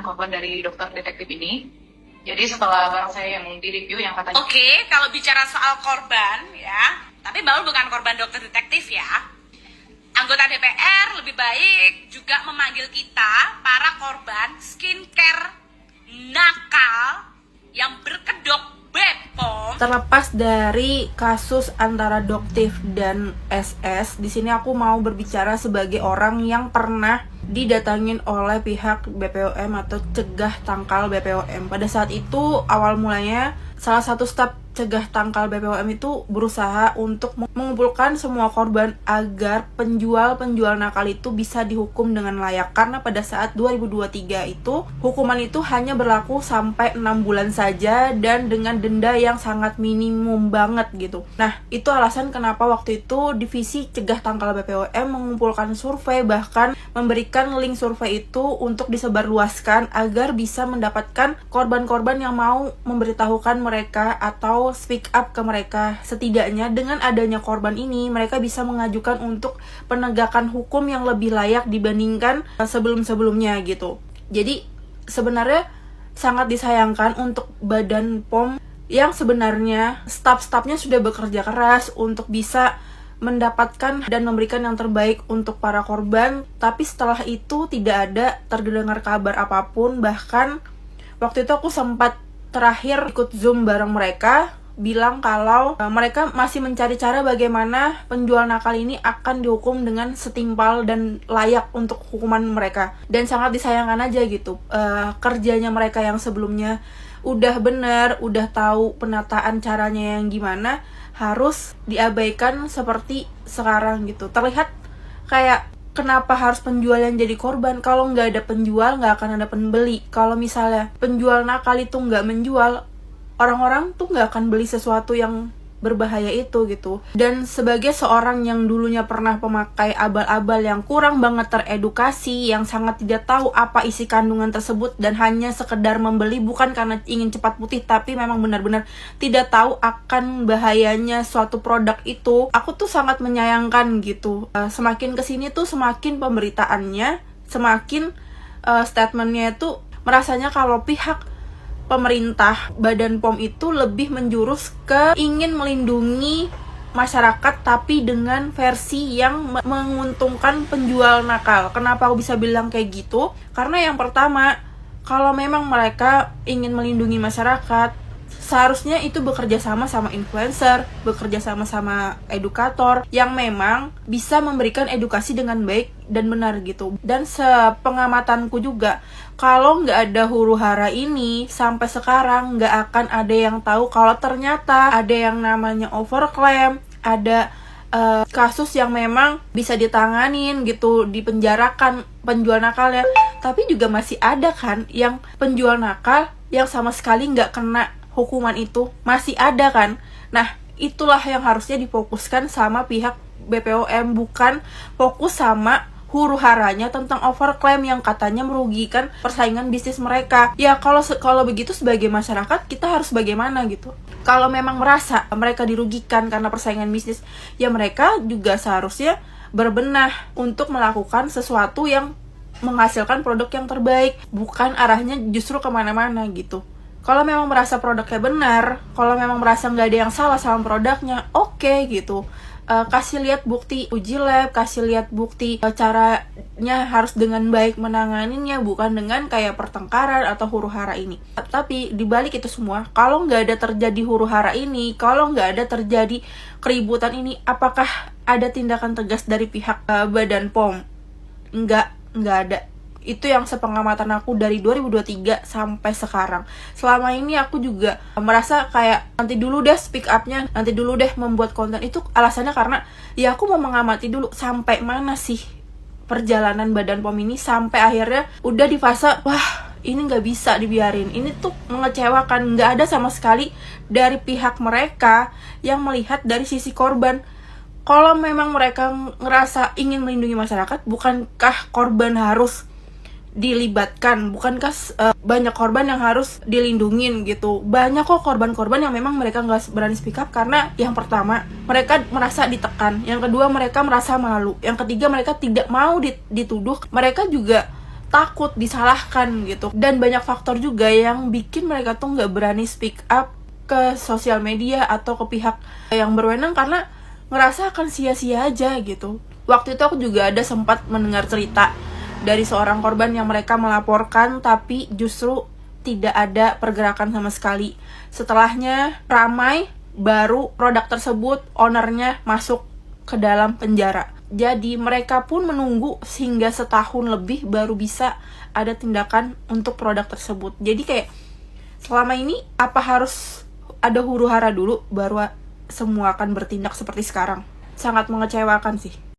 korban dari dokter detektif ini. Jadi setelah barang saya yang direview yang katanya... Oke, kalau bicara soal korban ya, tapi Baul bukan korban dokter detektif ya. Anggota DPR lebih baik juga memanggil kita, para korban skincare nakal yang berkedok Bepom. Terlepas dari kasus antara Doktif dan SS, di sini aku mau berbicara sebagai orang yang pernah didatangin oleh pihak BPOM atau cegah tangkal BPOM. Pada saat itu awal mulanya salah satu staf cegah tangkal BPOM itu berusaha untuk mengumpulkan semua korban agar penjual-penjual nakal itu bisa dihukum dengan layak. Karena pada saat 2023 itu hukuman itu hanya berlaku sampai 6 bulan saja dan dengan denda yang sangat minimum banget gitu. Nah, itu alasan kenapa waktu itu divisi cegah tangkal BPOM mengumpulkan survei, bahkan memberikan link survei itu untuk disebarluaskan agar bisa mendapatkan korban-korban yang mau memberitahukan mereka atau speak up ke mereka. Setidaknya dengan adanya korban ini, mereka bisa mengajukan untuk penegakan hukum yang lebih layak dibandingkan sebelum-sebelumnya gitu. Jadi sebenarnya sangat disayangkan untuk Badan POM yang sebenarnya staf-stafnya sudah bekerja keras untuk bisa mendapatkan dan memberikan yang terbaik untuk para korban, tapi setelah itu tidak ada terdengar kabar apapun. Bahkan waktu itu aku sempat terakhir ikut Zoom bareng mereka, bilang kalau mereka masih mencari cara bagaimana penjual nakal ini akan dihukum dengan setimpal dan layak untuk hukuman mereka. Dan sangat disayangkan aja gitu, kerjanya mereka yang sebelumnya udah bener, udah tahu penataan caranya yang gimana, harus diabaikan seperti sekarang gitu. Terlihat kayak kenapa harus penjual yang jadi korban? Kalau nggak ada penjual, nggak akan ada pembeli. Kalau misalnya penjual nakal itu nggak menjual, orang-orang tuh nggak akan beli sesuatu yang berbahaya itu gitu. Dan sebagai seorang yang dulunya pernah pemakai abal-abal yang kurang banget teredukasi, yang sangat tidak tahu apa isi kandungan tersebut dan hanya sekedar membeli bukan karena ingin cepat putih, tapi memang benar-benar tidak tahu akan bahayanya suatu produk itu, aku tuh sangat menyayangkan gitu. Semakin kesini tuh semakin pemberitaannya, semakin statementnya itu merasanya kalau pihak pemerintah, Badan POM itu lebih menjurus ke ingin melindungi masyarakat tapi dengan versi yang menguntungkan penjual nakal. Kenapa aku bisa bilang kayak gitu? Karena yang pertama, kalau memang mereka ingin melindungi masyarakat, seharusnya itu bekerja sama influencer, bekerja sama edukator yang memang bisa memberikan edukasi dengan baik dan benar gitu. Dan sepengamatanku juga, kalau nggak ada huru hara ini, sampai sekarang nggak akan ada yang tahu kalau ternyata ada yang namanya overclaim, ada kasus yang memang bisa ditanganin gitu, dipenjarakan penjual nakalnya. Tapi juga masih ada kan yang penjual nakal yang sama sekali nggak kena hukuman itu, masih ada kan. Nah, itulah yang harusnya difokuskan sama pihak BPOM, bukan fokus sama huru haranya tentang overclaim yang katanya merugikan persaingan bisnis mereka. Ya kalau begitu sebagai masyarakat kita harus bagaimana gitu? Kalau memang merasa mereka dirugikan karena persaingan bisnis, ya mereka juga seharusnya berbenah untuk melakukan sesuatu yang menghasilkan produk yang terbaik, bukan arahnya justru kemana-mana gitu. Kalau memang merasa produknya benar, kalau memang merasa nggak ada yang salah sama produknya, oke gitu. Kasih lihat bukti uji lab, kasih lihat bukti caranya harus dengan baik menanganinya, bukan dengan kayak pertengkaran atau huru hara ini. Tapi dibalik itu semua, kalau nggak ada terjadi huru hara ini, kalau nggak ada terjadi keributan ini, apakah ada tindakan tegas dari pihak Badan POM? Nggak ada. Itu yang sepengamatan aku dari 2023 sampai sekarang. Selama ini aku juga merasa kayak nanti dulu deh speak up-nya, nanti dulu deh membuat konten. Itu alasannya karena ya aku mau mengamati dulu sampai mana sih perjalanan Badan POM ini, sampai akhirnya udah di fase wah ini nggak bisa dibiarin, ini tuh mengecewakan. Nggak ada sama sekali dari pihak mereka yang melihat dari sisi korban. Kalau memang mereka ngerasa ingin melindungi masyarakat, bukankah korban harus dilibatkan? Bukankah banyak korban yang harus dilindungin gitu? Banyak kok korban-korban yang memang mereka nggak berani speak up karena yang pertama mereka merasa ditekan, yang kedua mereka merasa malu, yang ketiga mereka tidak mau dituduh. Mereka juga takut disalahkan gitu. Dan banyak faktor juga yang bikin mereka tuh nggak berani speak up ke sosial media atau ke pihak yang berwenang karena ngerasa akan sia-sia aja gitu. Waktu itu aku juga ada sempat mendengar cerita dari seorang korban yang mereka melaporkan tapi justru tidak ada pergerakan sama sekali. Setelahnya ramai, baru produk tersebut ownernya masuk ke dalam penjara. Jadi mereka pun menunggu hingga setahun lebih baru bisa ada tindakan untuk produk tersebut. Jadi kayak selama ini apa harus ada huru hara dulu baru semua akan bertindak seperti sekarang? Sangat mengecewakan sih.